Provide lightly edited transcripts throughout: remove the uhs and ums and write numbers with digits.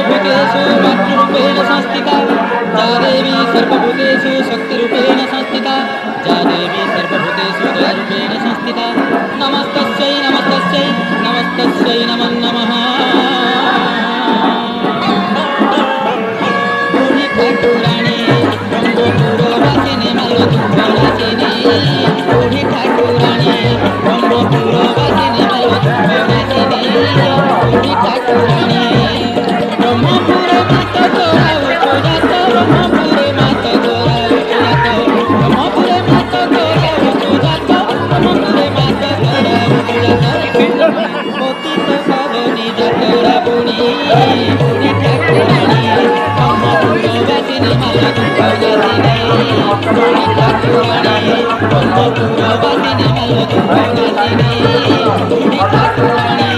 सर्वभूतेषु मातृरूपेण संस्थिता या देवी सर्वभूतेषु शक्तिरूपेण संस्थिता या देवी सर्वभूतेषु दयारूपेण संस्थिता नमस्तस्यै नमस्तस्यै नमस्तस्यै नमो नमः। बुढ़ी ठाकुराणी ब्रह्मपुरवासिनी मालोदुर्गनाशिनी बुढ़ी ठाकुराणी ब्रह्मपुरवासिनी मालोदुर्गनाशिनी बुढ़ी ठाकुराणी ब्रह्मपुर माता तोरा उचुजात ब्रह्मपुर माता तोरा उचुजात ब्रह्मपुर माता तोरा उचुजात ब्रह्मपुर माता तोरा उचुजात पतित पावनी जातरा बुढ़ी बुढ़ी ठाकुराणी ब्रह्मपुरवासिनी मालोदुर्गनाशिनी बुढ़ी ठाकुराणी ब्रह्मपुरवासिनी मालोदुर्गनाशिनी बुढ़ी ठाकुराणी।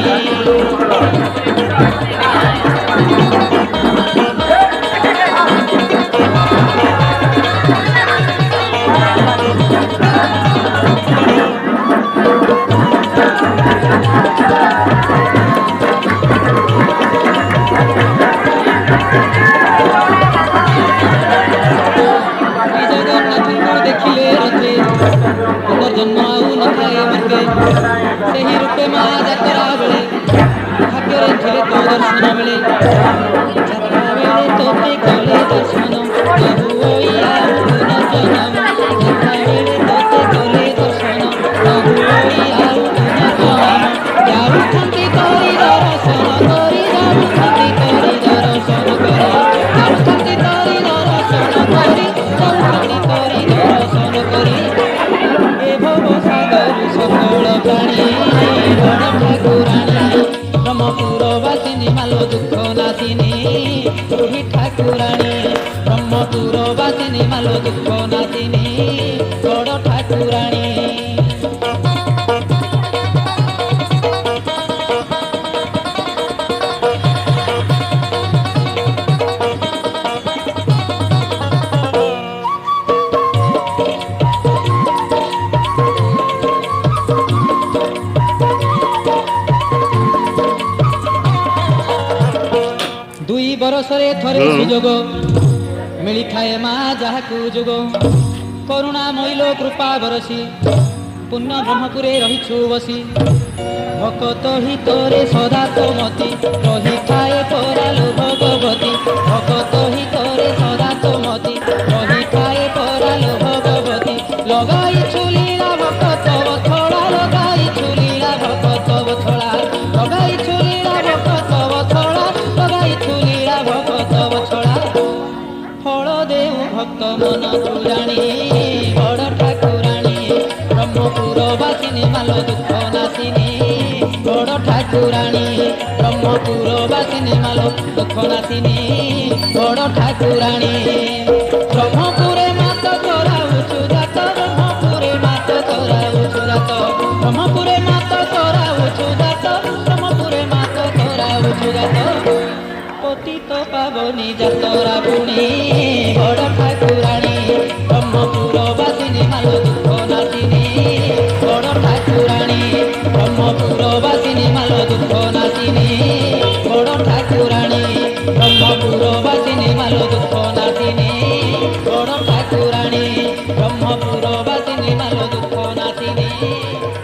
जन्म आउ नए मर्गे से ही रूपे माँ जातरा बेले भाग्य थे तो दर्शन मिले जात्रा बेले तोते कले दर्शन प्रभु आउन जनम जात्रा बेले तोते कले दर्शन प्रभु आउन जनम जाऊँगी करी दर्शन करी जाऊँगी करी दर्शन करी जाऊँगी करी दर्शन करी जाऊँगी करी दर्शन करी सकल प्राणी बड़ ठाकुराणी ब्रह्मपुरवासिनी मालो दुख नाशिनी बुढ़ी ठाकुराणी ब्रह्मपुरवासिनी मालो दुख नाशिनी बड़ ठाकुराणी। बरसरे थरे सुजोग मिली थाए माँ जहाकू जोग करुणा मैलो कृपा बरसी पुण्य ब्रह्मपुरे रहीछु बसी भकत हितरे सदा तो मती रही थाए परालो भगवती भकत हितरे सदा तो मती रही थाए परालो भगवती लगाई छुलीला भकत बथड़ा लगाई छुलीला भकत बथड़ा लगाई छुलीला भकत बथड़ा लगाई छुलीला भकत बथड़ा फल देऊ भक्त मन तुराणी बड़ ठाकुराणी ब्रह्मपुरवासिनी मालो दुख नाशिनी बड़ ठाकुराणी ब्रह्मपुरवासिनी मालो दुख नाशिनी बड़ ठाकुराणी। ब्रह्मपुरे मात तोरा उचु जात ब्रह्मपुरे मात तोरा उचु जात ब्रह्मपुरे मात तोरा उचु जात ब्रह्मपुरे मात तोरा उचु जात पतित पावनी जातरा बुणी बड़ ठाकुराणी ब्रह्मपुरवासिनी मालो दुख नाशिनी बड़ ठाकुराणी ब्रह्मपुरवासिनी मालो दुख नाशिनी बड़ ठाकुराणी ब्रह्मपुरवासिनी मालो दुख नाशिनी बड़ ठाकुराणी ब्रह्मपुरवासिनी मालो दुख नाशिनी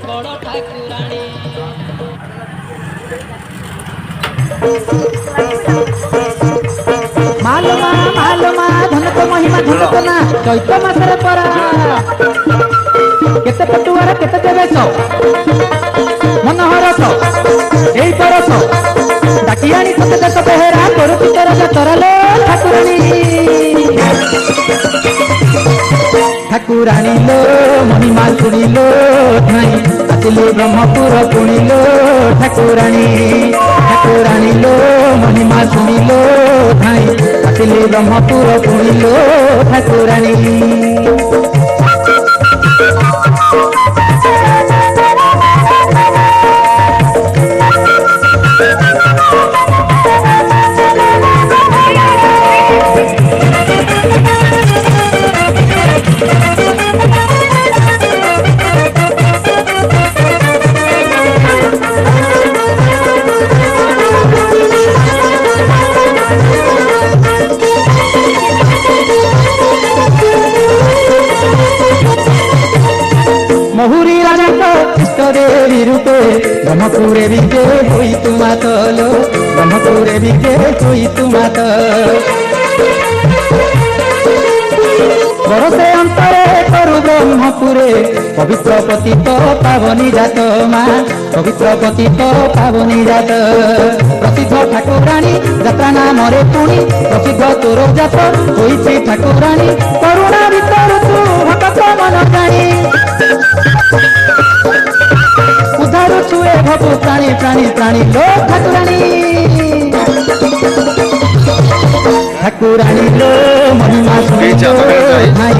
बड़ ठाकुराणी। मालमा धनक महिमा धनक ना चैत मासरे परा केते पटुआर केते देवेश मनोहरस एई परस डाकियानी सते देश बेहेरा करुति तोर जतरलो ठाकुराणी ठाकुराणी लो महिमा शुणिलो ठाई आसिले ब्रह्मपुर पुणिलो ठाकुराणी ठाकुराणी लो महिमा शुणिलो ठाई आसिले ब्रह्मपुर पुणिलो ठाकुराणी। ব্রহ্মপুরে বিজে হই তুমাত লো ব্রহ্মপুরে বিজে হই তুমাত বরসে অন্তরে করু ব্রহ্মপুরে পবিত্র পতিত পাবনী জাত মা পবিত্র পতিত পাবনী জাত প্রসিদ্ধ ঠাকুরাণী যাত্রা নামরে পুଣି প্রসিদ্ধ তোর জাত হইছে ঠাকুরাণী করুণা ভিতর তু ভকত মন জানি উদ্ধার ছুয়ে ভবু প্রাণী প্রাণী প্রাণী লো ঠাকুরাণী ঠাকুরাণী লো মহিমা শুনি ভাই